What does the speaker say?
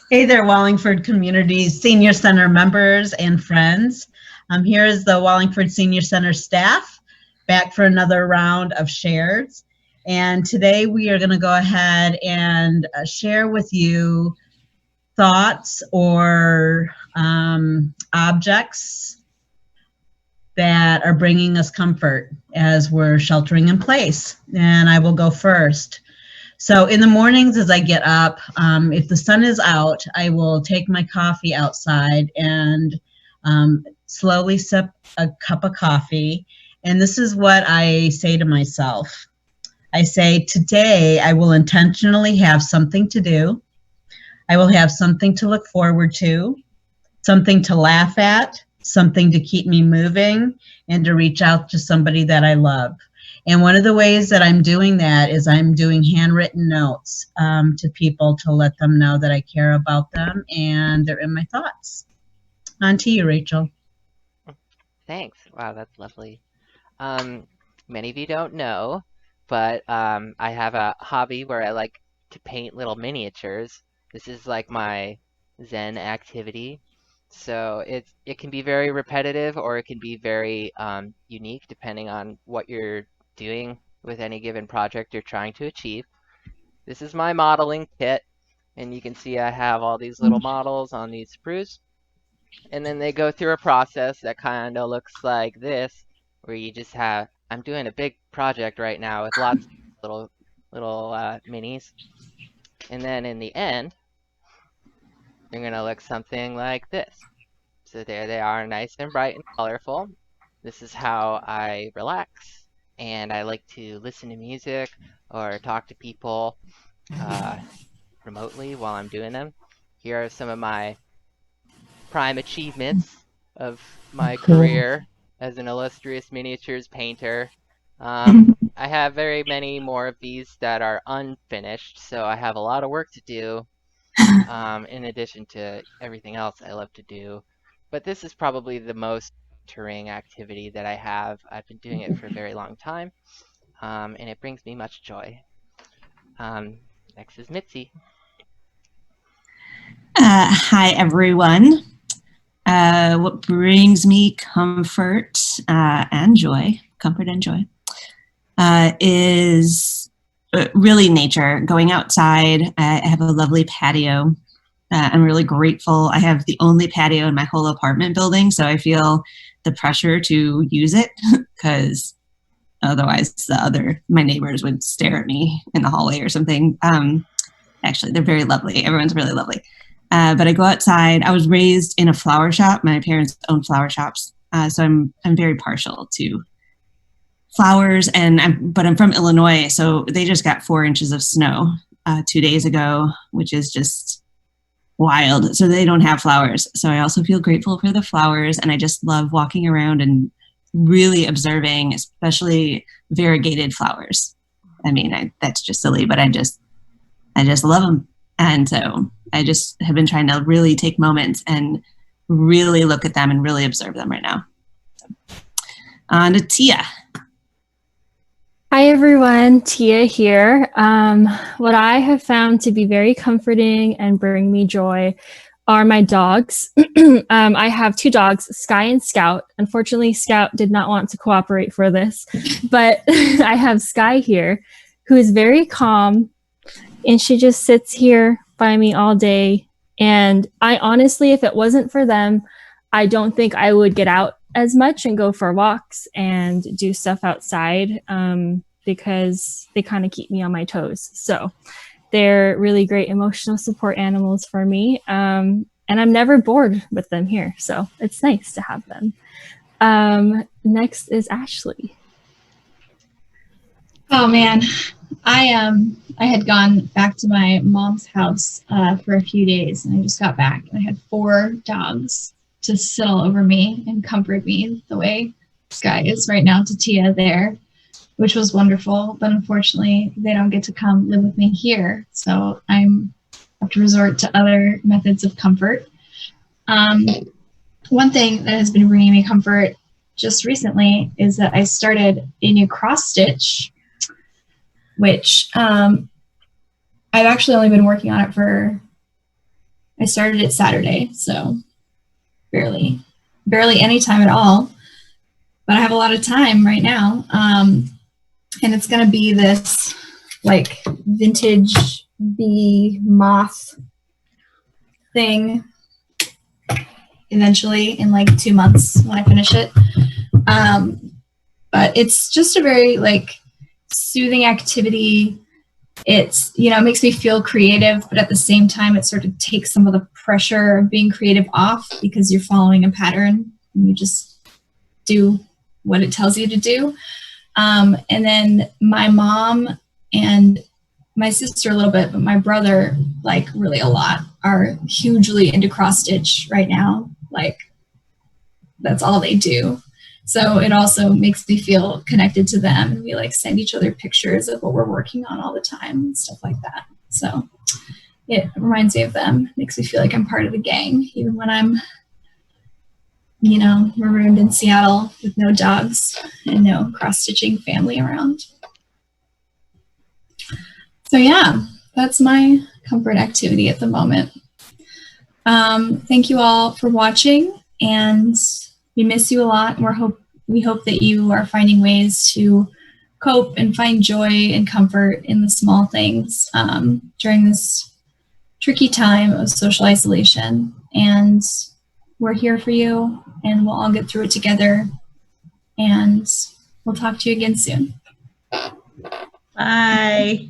Hey there, Wallingford Community Senior Center members and friends. Here is the Wallingford Senior Center staff back for another round of shares. And today we are going to go ahead and share with you thoughts or objects that are bringing us comfort as we're sheltering in place. And I will go first. So in the mornings as I get up, if the sun is out, I will take my coffee outside and slowly sip a cup of coffee. And this is what I say to myself. I say, today I will intentionally have something to do. I will have something to look forward to, something to laugh at, something to keep me moving, and to reach out to somebody that I love. And one of the ways that I'm doing that is I'm doing handwritten notes to people to let them know that I care about them and they're in my thoughts. On to you, Rachel. Thanks. Wow, that's lovely. Um, Many of you don't know, but I have a hobby where I like to paint little miniatures. This is like my Zen activity. So it can be very repetitive or it can be very unique depending on what you're doing with any given project you're trying to achieve. This is my modeling kit, and you can see I have all these little models on these sprues. And then they go through a process that kind of looks like this, where you just have, I'm doing a big project right now with lots of little minis. And then in the end, they're gonna look something like this. So there they are, nice and bright and colorful. This is how I relax, and I like to listen to music or talk to people uh, remotely while I'm doing them. Here are some of my prime achievements of my Cool. career as an illustrious miniatures painter. Um, I have very many more of these that are unfinished, so I have a lot of work to do in addition to everything else I love to do. But this is probably the most touring activity that I have. I've been doing it for a very long time, and it brings me much joy. Um, Next is Mitzi. Hi, everyone. What brings me comfort and joy, is really nature, going outside. I have a lovely patio. I'm really grateful. I have the only patio in my whole apartment building, so I feel the pressure to use it because otherwise my neighbors would stare at me in the hallway or something. Actually, they're very lovely. Everyone's really lovely. But I go outside. I was raised in a flower shop. My parents own flower shops, so I'm very partial to flowers. But I'm from Illinois, so they just got 4 inches of snow 2 days ago, which is just wild. So they don't have flowers. So I also feel grateful for the flowers, and I just love walking around and really observing, especially variegated flowers. I mean, that's just silly, but I just love them. And so I just have been trying to really take moments and really look at them and really observe them right now. On to Tia. Hi everyone, Tia here. What I have found to be very comforting and bring me joy are my dogs. I have 2 dogs, Sky and Scout. Unfortunately, Scout did not want to cooperate for this, but I have Sky here, who is very calm, and she just sits here by me all day. And I honestly, if it wasn't for them, I don't think I would get out as much and go for walks and do stuff outside, because they kind of keep me on my toes. So they're really great emotional support animals for me. And I'm never bored with them here. So it's nice to have them. Next is Ashley. Oh man, I had gone back to my mom's house for a few days, and I just got back, and I had 4 dogs to settle over me and comfort me the way Sky is right now to Tia there, which was wonderful. But unfortunately, they don't get to come live with me here, so I have to resort to other methods of comfort. One thing that has been bringing me comfort just recently is that I started a new cross stitch, which I've actually only been working on it for I started it Saturday, so barely any time at all. But I have a lot of time right now. And it's going to be this like vintage bee moth thing eventually in like 2 months when I finish it. But it's just a very like soothing activity. It's, you know, it makes me feel creative, but at the same time, it sort of takes some of the pressure of being creative off because you're following a pattern and you just do what it tells you to do. And then my mom and my sister a little bit, but my brother, like really a lot, are hugely into cross stitch right now. Like that's all they do. So it also makes me feel connected to them, and we like send each other pictures of what we're working on all the time and stuff like that. So it reminds me of them, makes me feel like I'm part of the gang, even when I'm, you know, marooned in Seattle with no dogs and no cross-stitching family around. So yeah, that's my comfort activity at the moment. Thank you all for watching, and we miss you a lot. We hope that you are finding ways to cope and find joy and comfort in the small things during this tricky time of social isolation. And we're here for you, and we'll all get through it together. And we'll talk to you again soon. Bye.